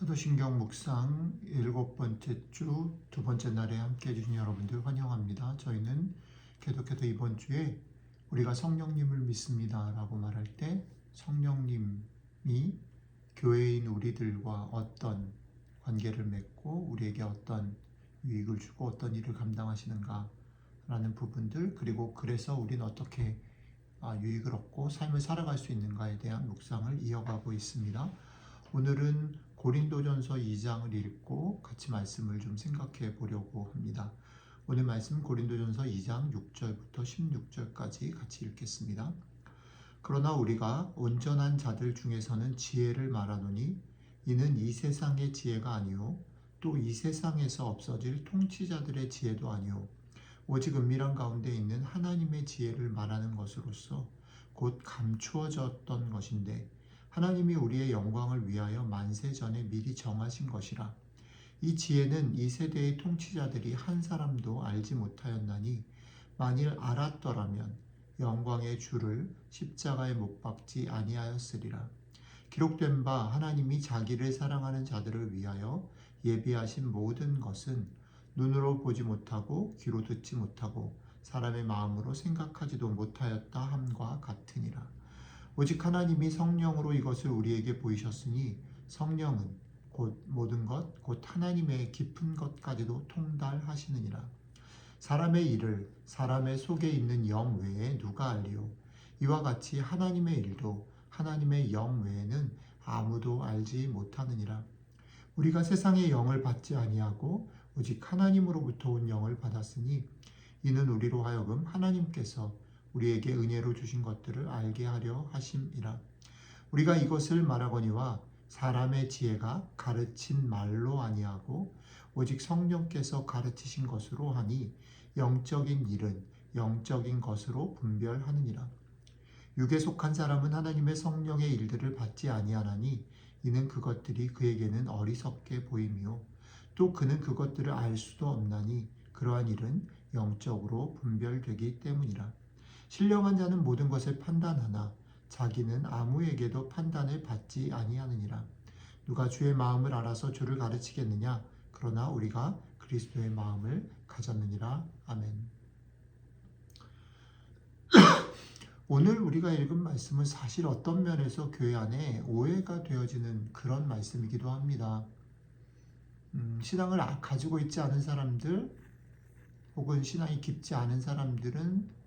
사도신경 묵상 7번째 주 2번째 날에 함께 해주신 여러분들 환영합니다. 저희는 계속해서 이번 주에 우리가 성령님을 믿습니다 라고 말할 때 성령님이 교회인 우리들과 어떤 관계를 맺고 우리에게 어떤 유익을 주고 어떤 일을 감당하시는가 라는 부분들, 그리고 그래서 우리는 어떻게 유익을 얻고 삶을 살아갈 수 있는가에 대한 묵상을 이어가고 있습니다. 오늘은 고린도전서 2장을 읽고 같이 말씀을 좀 생각해 보려고 합니다. 오늘 말씀 고린도전서 2장 6절부터 16절까지 같이 읽겠습니다. 그러나 우리가 온전한 자들 중에서는 지혜를 말하노니 이는 이 세상의 지혜가 아니요 또 이 세상에서 없어질 통치자들의 지혜도 아니요 오직 은밀한 가운데 있는 하나님의 지혜를 말하는 것으로서 곧 감추어졌던 것인데 하나님이 우리의 영광을 위하여 만세 전에 미리 정하신 것이라. 이 지혜는 이 세대의 통치자들이 한 사람도 알지 못하였나니 만일 알았더라면 영광의 주를 십자가에 못 박지 아니하였으리라. 기록된 바 하나님이 자기를 사랑하는 자들을 위하여 예비하신 모든 것은 눈으로 보지 못하고 귀로 듣지 못하고 사람의 마음으로 생각하지도 못하였다 함과 같으니라. 오직 하나님이 성령으로 이것을 우리에게 보이셨으니 성령은 곧 모든 것, 곧 하나님의 깊은 것까지도 통달하시느니라. 사람의 일을 사람의 속에 있는 영 외에 누가 알리요? 이와 같이 하나님의 일도 하나님의 영 외에는 아무도 알지 못하느니라. 우리가 세상의 영을 받지 아니하고 오직 하나님으로부터 온 영을 받았으니 이는 우리로 하여금 하나님께서 우리에게 은혜로 주신 것들을 알게 하려 하심이라. 우리가 이것을 말하거니와 사람의 지혜가 가르친 말로 아니하고 오직 성령께서 가르치신 것으로 하니 영적인 일은 영적인 것으로 분별하느니라. 육에 속한 사람은 하나님의 성령의 일들을 받지 아니하나니 이는 그것들이 그에게는 어리석게 보임이요 또 그는 그것들을 알 수도 없나니 그러한 일은 영적으로 분별되기 때문이라. 신령한 자는 모든 것을 판단하나 자기는 아무에게도 판단을 받지 아니하느니라. 누가 주의 마음을 알아서 주를 가르치겠느냐? 그러나 우리가 그리스도의 마음을 가졌느니라. 아멘. 오늘 우리가 읽은 말씀은 사실 어떤 면에서 교회 안에 오해가 되어지는 그런 말씀이기도 합니다. 신앙을 가지고 있지 않은 사람들 혹은 신앙이 깊지 않은 사람들은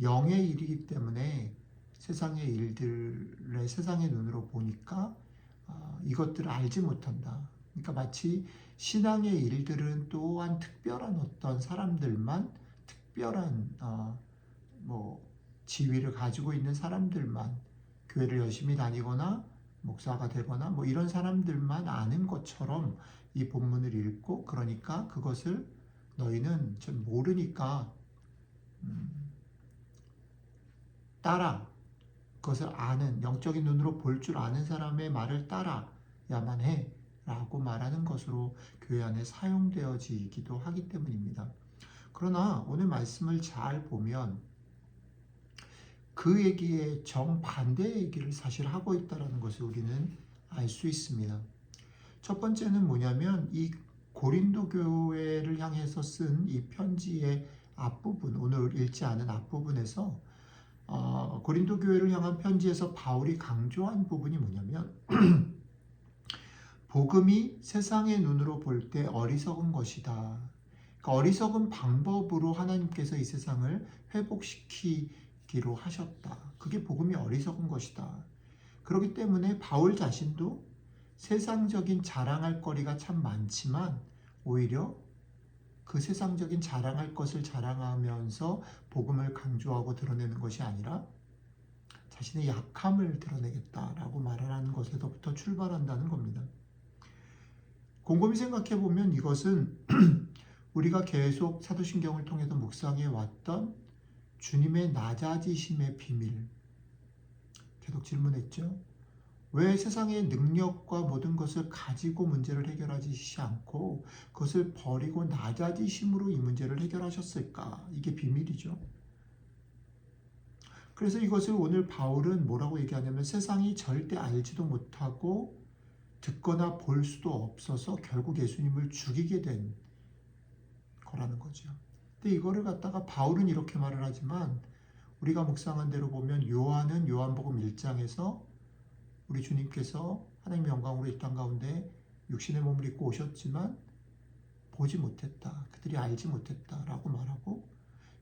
영의 일이기 때문에 세상의 일들을 세상의 눈으로 보니까 이것들을 알지 못한다. 그러니까 마치 신앙의 일들은 또한 특별한 어떤 사람들만, 특별한 지위를 가지고 있는 사람들만, 교회를 열심히 다니거나 목사가 되거나 이런 사람들만 아는 것처럼 이 본문을 읽고, 그러니까 그것을 너희는 좀 모르니까 따라, 그것을 아는, 영적인 눈으로 볼 줄 아는 사람의 말을 따라야만 해 라고 말하는 것으로 교회 안에 사용되어지기도 하기 때문입니다. 그러나 오늘 말씀을 잘 보면 그 얘기의 정반대의 얘기를 사실 하고 있다는 것을 우리는 알 수 있습니다. 첫 번째는 뭐냐면 이 고린도 교회를 향해서 쓴 이 편지의 앞부분, 오늘 읽지 않은 앞부분에서 고린도 교회를 향한 편지에서 바울이 강조한 부분이 뭐냐면 복음이 세상의 눈으로 볼 때 어리석은 것이다. 그러니까 어리석은 방법으로 하나님께서 이 세상을 회복시키기로 하셨다. 그게 복음이 어리석은 것이다. 그렇기 때문에 바울 자신도 세상적인 자랑할 거리가 참 많지만 오히려 그 세상적인 자랑할 것을 자랑하면서 복음을 강조하고 드러내는 것이 아니라 자신의 약함을 드러내겠다라고 말하는 것에서부터 출발한다는 겁니다. 곰곰이 생각해 보면 이것은 우리가 계속 사도신경을 통해서 묵상해 왔던 주님의 낮아지심의 비밀, 계속 질문했죠. 왜 세상의 능력과 모든 것을 가지고 문제를 해결하시지 않고 그것을 버리고 낮아지심으로 이 문제를 해결하셨을까? 이게 비밀이죠. 그래서 이것을 오늘 바울은 뭐라고 얘기하냐면 세상이 절대 알지도 못하고 듣거나 볼 수도 없어서 결국 예수님을 죽이게 된 거라는 거죠. 근데 이거를 갖다가 바울은 이렇게 말을 하지만 우리가 묵상한 대로 보면 요한은 요한복음 1장에서 우리 주님께서 하나님의 영광으로 이 땅 가운데 육신의 몸을 입고 오셨지만 보지 못했다. 그들이 알지 못했다라고 말하고,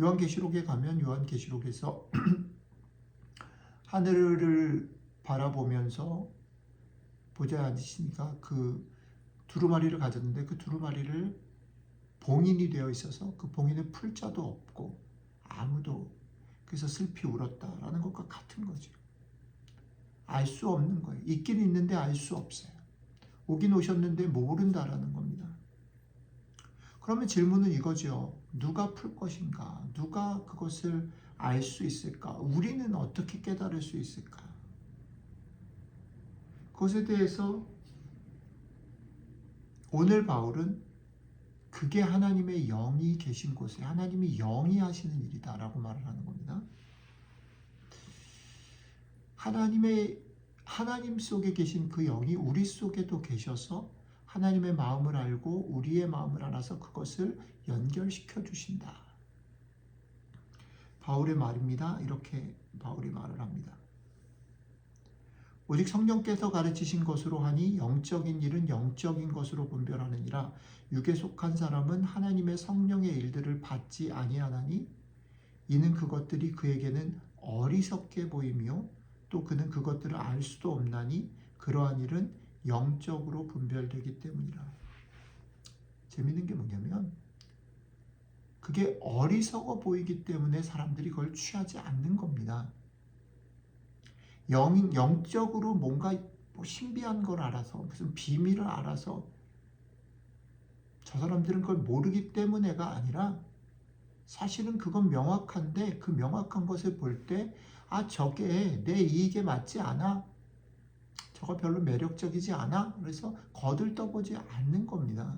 요한계시록에 가면 요한계시록에서 하늘을 바라보면서 보좌에 앉으시니까 그 두루마리를 가졌는데 그 두루마리를 봉인이 되어 있어서 그 봉인에 풀 자도 없고 아무도, 그래서 슬피 울었다라는 것과 같은 거죠. 알 수 없는 거예요. 있긴 있는데 알 수 없어요. 오긴 오셨는데 모른다라는 겁니다. 그러면 질문은 이거죠. 누가 풀 것인가? 누가 그것을 알 수 있을까? 우리는 어떻게 깨달을 수 있을까? 그것에 대해서 오늘 바울은 그게 하나님의 영이 계신 곳에 하나님이 영이 하시는 일이다라고 말을 하는 겁니다. 하나님 속에 계신 그 영이 우리 속에도 계셔서 하나님의 마음을 알고 우리의 마음을 알아서 그것을 연결시켜 주신다. 바울의 말입니다. 이렇게 바울이 말을 합니다. 오직 성령께서 가르치신 것으로 하니 영적인 일은 영적인 것으로 분별하느니라. 육에 속한 사람은 하나님의 성령의 일들을 받지 아니하나니 이는 그것들이 그에게는 어리석게 보이며 또 그는 그것들을 알 수도 없나니 그러한 일은 영적으로 분별되기 때문이라. 재밌는 게 뭐냐면 그게 어리석어 보이기 때문에 사람들이 그걸 취하지 않는 겁니다. 영적으로 뭔가 신비한 걸 알아서 무슨 비밀을 알아서 저 사람들은 그걸 모르기 때문에가 아니라 사실은 그건 명확한데 그 명확한 것을 볼 때 저게 내 이익에 맞지 않아. 저거 별로 매력적이지 않아. 그래서 거들떠보지 않는 겁니다.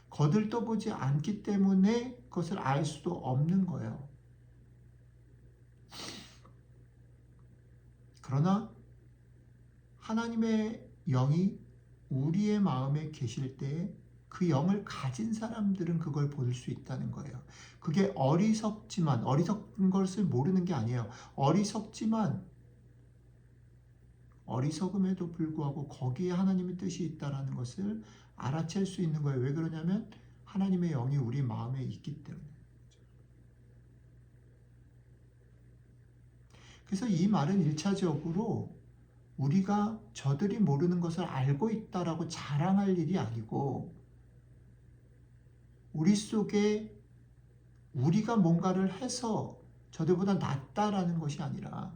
거들떠보지 않기 때문에 그것을 알 수도 없는 거예요. 그러나 하나님의 영이 우리의 마음에 계실 때 그 영을 가진 사람들은 그걸 볼 수 있다는 거예요. 그게 어리석은 것을 모르는 게 아니에요. 어리석음에도 불구하고 거기에 하나님의 뜻이 있다는 것을 알아챌 수 있는 거예요. 왜 그러냐면 하나님의 영이 우리 마음에 있기 때문에. 그래서 이 말은 1차적으로 우리가 저들이 모르는 것을 알고 있다라고 자랑할 일이 아니고 우리 속에 우리가 뭔가를 해서 저들보다 낫다라는 것이 아니라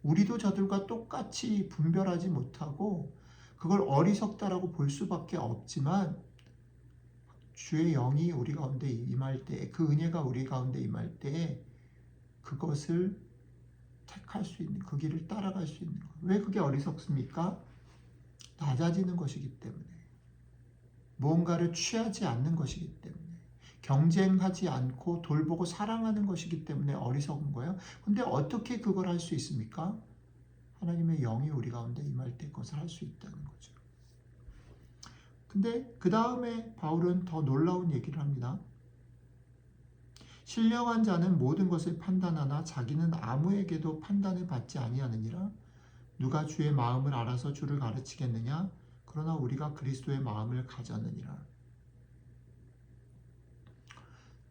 우리도 저들과 똑같이 분별하지 못하고 그걸 어리석다라고 볼 수밖에 없지만 주의 영이 우리 가운데 임할 때, 그 은혜가 우리 가운데 임할 때 그것을 택할 수 있는, 그 길을 따라갈 수 있는 것. 왜 그게 어리석습니까? 낮아지는 것이기 때문에, 무언가를 취하지 않는 것이기 때문에, 경쟁하지 않고 돌보고 사랑하는 것이기 때문에 어리석은 거예요. 근데 어떻게 그걸 할 수 있습니까? 하나님의 영이 우리 가운데 임할 때 그것을 할 수 있다는 거죠. 근데 그 다음에 바울은 더 놀라운 얘기를 합니다. 신령한 자는 모든 것을 판단하나 자기는 아무에게도 판단을 받지 아니하느니라. 누가 주의 마음을 알아서 주를 가르치겠느냐? 그러나 우리가 그리스도의 마음을 가졌느니라.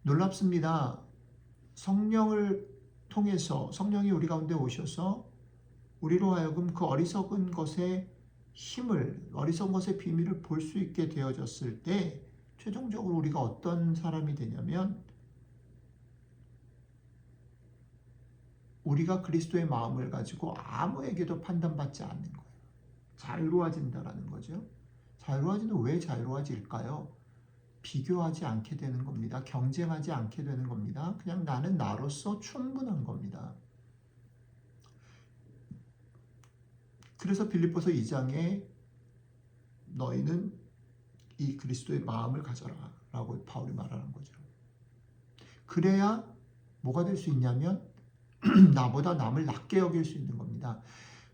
놀랍습니다. 성령을 통해서 성령이 우리 가운데 오셔서 우리로 하여금 그 어리석은 것의 힘을, 어리석은 것의 비밀을 볼 수 있게 되어졌을 때 최종적으로 우리가 어떤 사람이 되냐면 우리가 그리스도의 마음을 가지고 아무에게도 판단받지 않는 거예요. 자유로워진다라는 거죠. 자유로워지는 왜 자유로워질까요? 비교하지 않게 되는 겁니다. 경쟁하지 않게 되는 겁니다. 그냥 나는 나로서 충분한 겁니다. 그래서 빌립보서 2장에 너희는 이 그리스도의 마음을 가져라 라고 바울이 말하는 거죠. 그래야 뭐가 될 수 있냐면 나보다 남을 낮게 여길 수 있는 겁니다.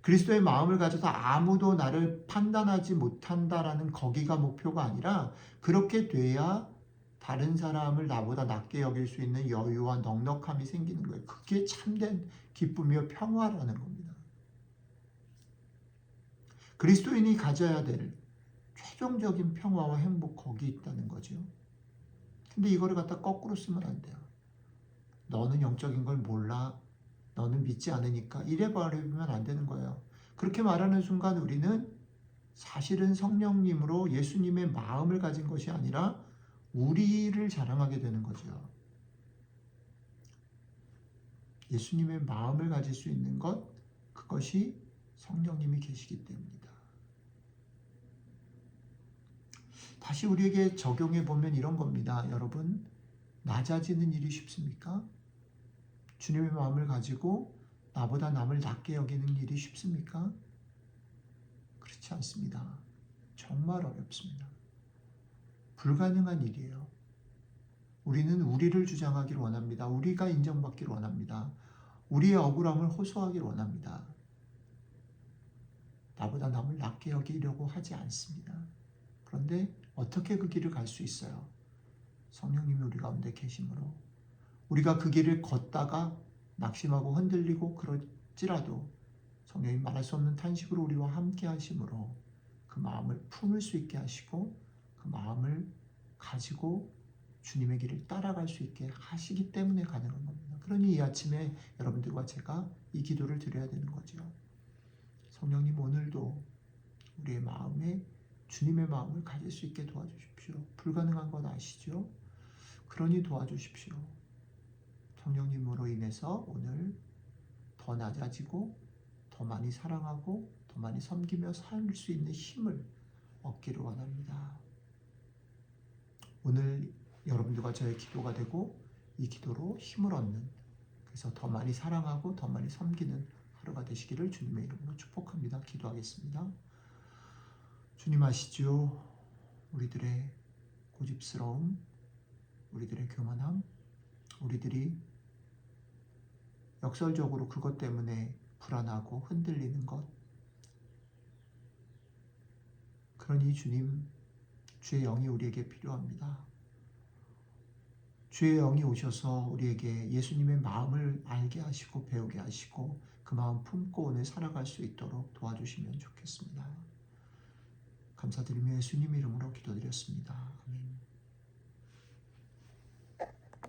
그리스도의 마음을 가져서 아무도 나를 판단하지 못한다라는 거기가 목표가 아니라 그렇게 돼야 다른 사람을 나보다 낮게 여길 수 있는 여유와 넉넉함이 생기는 거예요. 그게 참된 기쁨이요 평화라는 겁니다. 그리스도인이 가져야 될 최종적인 평화와 행복 거기 있다는 거죠. 근데 이거를 갖다 거꾸로 쓰면 안 돼요. 너는 영적인 걸 몰라. 너는 믿지 않으니까 이래 버리면 안 되는 거예요. 그렇게 말하는 순간 우리는 사실은 성령님으로 예수님의 마음을 가진 것이 아니라 우리를 자랑하게 되는 거죠. 예수님의 마음을 가질 수 있는 것, 그것이 성령님이 계시기 때문이다. 다시 우리에게 적용해 보면 이런 겁니다. 여러분, 낮아지는 일이 쉽습니까? 주님의 마음을 가지고 나보다 남을 낮게 여기는 일이 쉽습니까? 그렇지 않습니다. 정말 어렵습니다. 불가능한 일이에요. 우리는 우리를 주장하기를 원합니다. 우리가 인정받기를 원합니다. 우리의 억울함을 호소하기를 원합니다. 나보다 남을 낮게 여기려고 하지 않습니다. 그런데 어떻게 그 길을 갈 수 있어요? 성령님이 우리 가운데 계심으로. 우리가 그 길을 걷다가 낙심하고 흔들리고 그럴지라도 성령이 말할 수 없는 탄식으로 우리와 함께 하심으로 그 마음을 품을 수 있게 하시고 그 마음을 가지고 주님의 길을 따라갈 수 있게 하시기 때문에 가능한 겁니다. 그러니 이 아침에 여러분들과 제가 이 기도를 드려야 되는 거죠. 성령님, 오늘도 우리의 마음에 주님의 마음을 가질 수 있게 도와주십시오. 불가능한 건 아시죠? 그러니 도와주십시오. 성령님으로 인해서 오늘 더 낮아지고 더 많이 사랑하고 더 많이 섬기며 살 수 있는 힘을 얻기를 원합니다. 오늘 여러분들과 저의 기도가 되고 이 기도로 힘을 얻는, 그래서 더 많이 사랑하고 더 많이 섬기는 하루가 되시기를 주님의 이름으로 축복합니다. 기도하겠습니다. 주님 아시죠? 우리들의 고집스러움, 우리들의 교만함, 우리들이 역설적으로 그것 때문에 불안하고 흔들리는 것. 그러니 주님, 주의 영이 우리에게 필요합니다. 주의 영이 오셔서 우리에게 예수님의 마음을 알게 하시고 배우게 하시고 그 마음 품고 오늘 살아갈 수 있도록 도와주시면 좋겠습니다. 감사드리며 예수님 이름으로 기도드렸습니다. 아멘.